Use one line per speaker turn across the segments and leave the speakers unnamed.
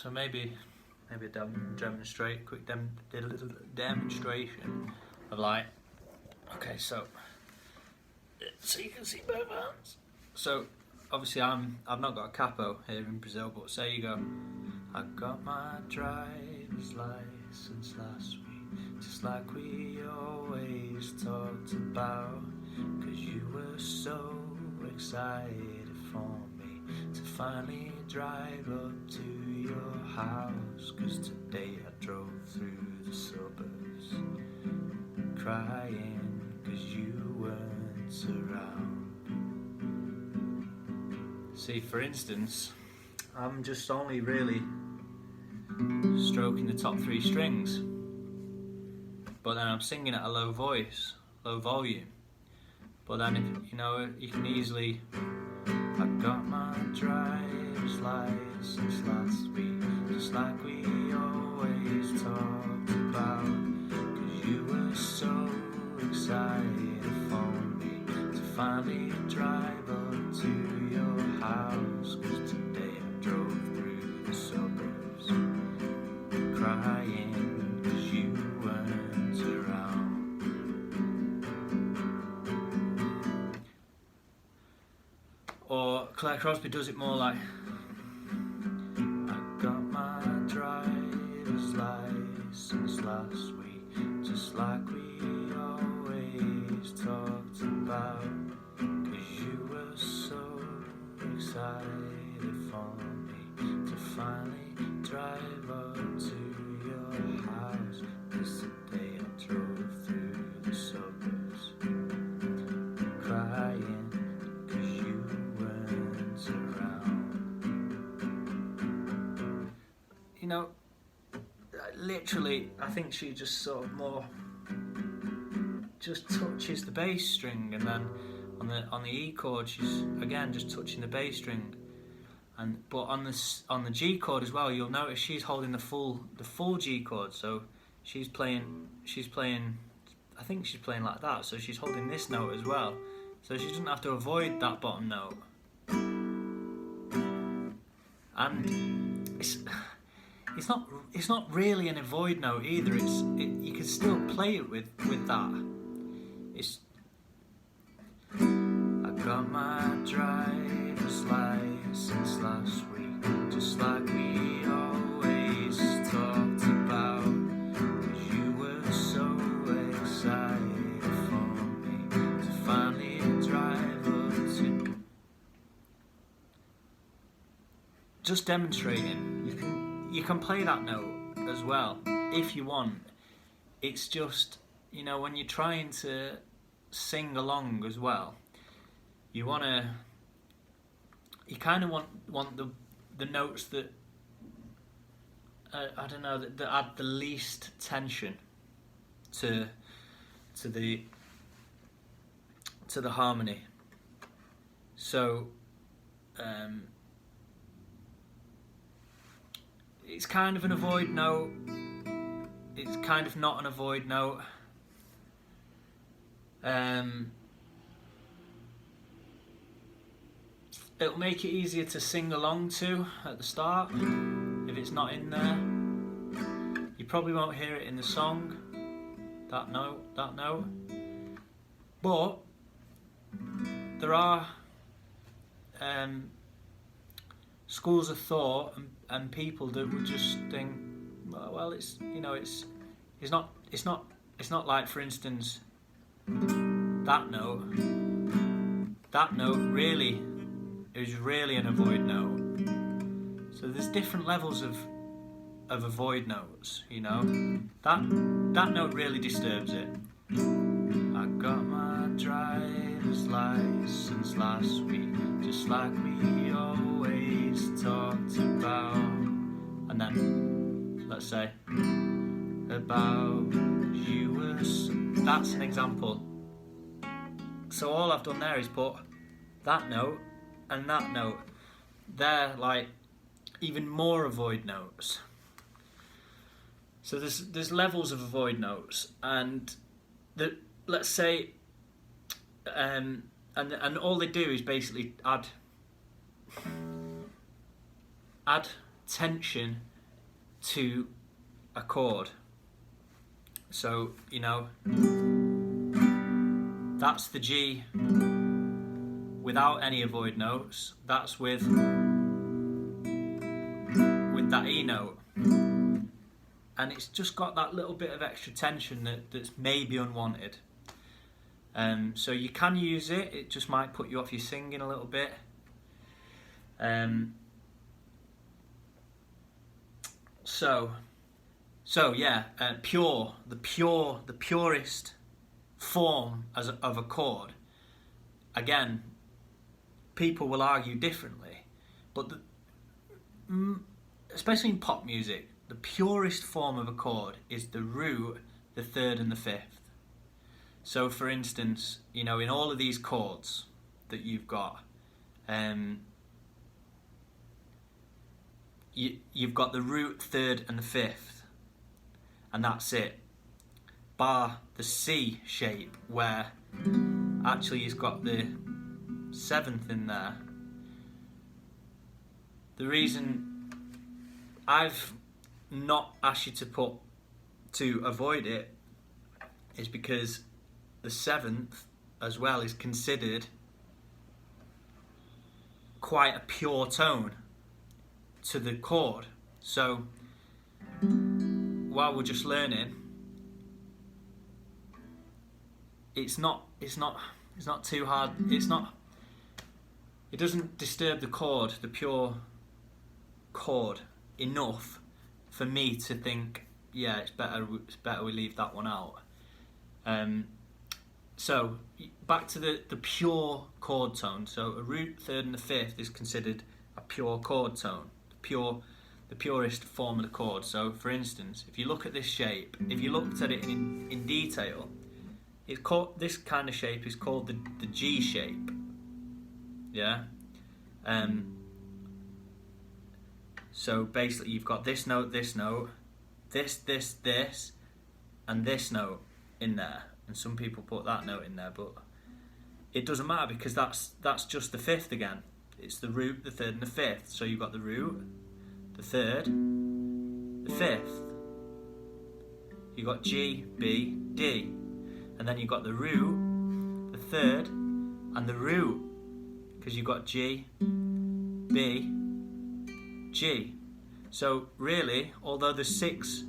So maybe a quick demonstration of like, okay, so you can see both hands. So obviously I've not got a capo here in Brazil, but say you go, I got my driver's license last week, just like we always talked about, 'cause you were so excited for me to finally drive up to your house, 'cause today I drove through the suburbs crying 'cause you weren't around. See, for instance, I'm just only really stroking the top 3 strings, but then I'm singing at a low volume. But then, if, you know, you can easily, I got my driver's license last week, just like we always talked about, 'cause you were so excited for me to finally drive up to your house, 'cause today I drove through the suburbs crying 'cause you weren't around. Or Claire Crosby does it more like, I got my driver's license last week, just like we always talked about, 'cause you were so excited for me to finally drive up to your house, 'cause today I drove through the suburbs crying 'cause you weren't around. You know, literally, I think she just sort of more just touches the bass string, and then on the E chord she's again just touching the bass string, but on the G chord as well, you'll notice she's holding the full G chord. So she's playing I think she's playing like that, so she's holding this note as well, so she doesn't have to avoid that bottom note. And it's not really an avoid note either. You can still play it with that. It's, I got my driver's license last week, just like we always talked about, 'cause you were so excited for me to finally drive up to. Just demonstrating, you can play that note as well if you want. It's just, you know, when you're trying to sing along as well, you kind of want the notes that I don't know, that add the least tension to the harmony. So it's kind of an avoid note, it's kind of not an avoid note. It'll make it easier to sing along to at the start if it's not in there. You probably won't hear it in the song, that note. But there are schools of thought and people that would just think, well, it's, you know, it's not like, for instance, that note really is really an avoid note. So there's different levels of avoid notes, you know. That note really disturbs it. I got my driver's license last week, just like we always talked about. And then, let's say, about you were. That's an example. So all I've done there is put that note and that note. They're like even more avoid notes. So there's levels of avoid notes, and let's say, and all they do is basically add tension to a chord. So, you know, that's the G without any avoid notes. That's with that E note. And it's just got that little bit of extra tension that's maybe unwanted. So you can use it, it just might put you off your singing a little bit. So yeah, the purest form of a chord. Again, people will argue differently, but especially in pop music, the purest form of a chord is the root, the third and the fifth. So for instance, you know, in all of these chords that you've got, you've got the root, third and the fifth, and that's it. Bar the C shape, where actually it's got the seventh in there. The reason I've not asked you to avoid it is because the seventh as well is considered quite a pure tone to the chord. So while we're just learning, it's not too hard. It doesn't disturb the chord, the pure chord, enough for me to think, yeah, it's better we leave that one out. So back to the pure chord tone. So a root, third and the fifth is considered a pure chord tone, the purest form of the chord. So for instance, if you look at this shape, if you looked at it in detail, it's called, this kind of shape is called the G shape. Yeah. So basically you've got this note, this, and this note in there. And some people put that note in there, but it doesn't matter because that's just the fifth again. It's the root, the third and the fifth. So you've got the root, the third, the fifth. You've got G, B, D. And then you've got the root, the third, and the root. Because you've got G, B, G. So really, although there's 6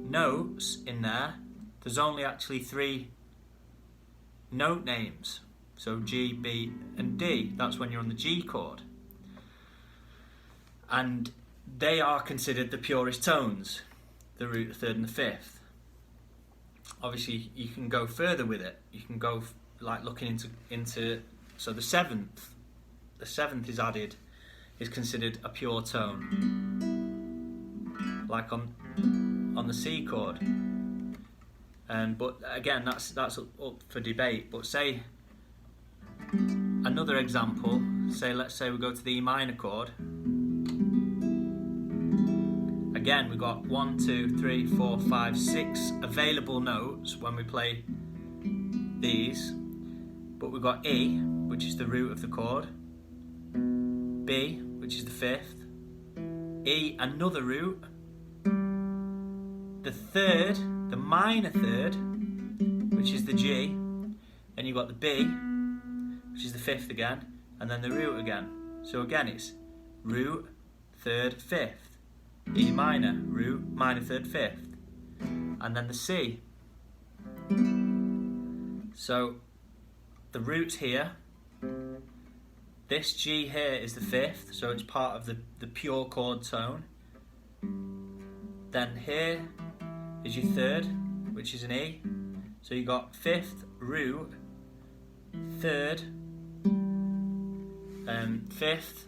notes in there, there's only actually 3 note names. So G, B and D. That's when you're on the G chord. And they are considered the purest tones, the root, the third and the fifth. Obviously you can go further with it. You can go like looking into so the seventh is added, is considered a pure tone, like on the C chord. But again, that's up for debate. But say another example. Let's say we go to the E minor chord. Again, we've got 1, 2, 3, 4, 5, 6 available notes when we play these. But we've got E, which is the root of the chord, B, which is the fifth, E, another root, the third, the minor third, which is the G, then you've got the B, which is the fifth again, and then the root again. So again it's root, third, fifth, E minor, root, minor, third, fifth, and then the C. So the root's here, this G here is the fifth, so it's part of the pure chord tone. Then here is your third, which is an E. So you got fifth, root, third, fifth.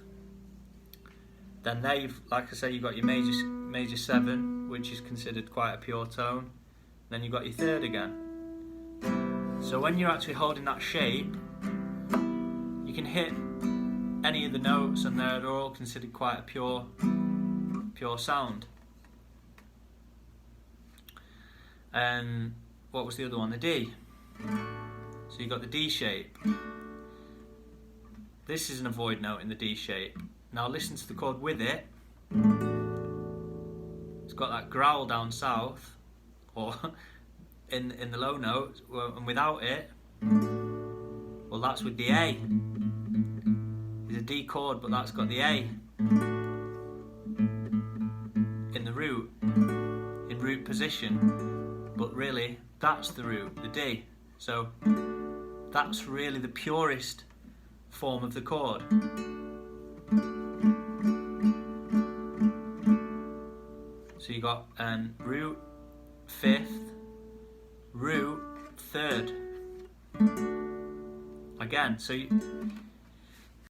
Then there you've, like I say, you've got your major 7, which is considered quite a pure tone. Then you've got your third again. So when you're actually holding that shape, you can hit any of the notes and they're all considered quite a pure sound. What was the other one? The D. So you've got the D shape. This is an avoid note in the D shape. Now listen to the chord with it. got that growl down south, or in the low notes, and without it, well, that's with the A. It's a D chord, but that's got the A in the root, in root position. But really, that's the root, the D. So that's really the purest form of the chord. So you got root fifth, root third. Again, so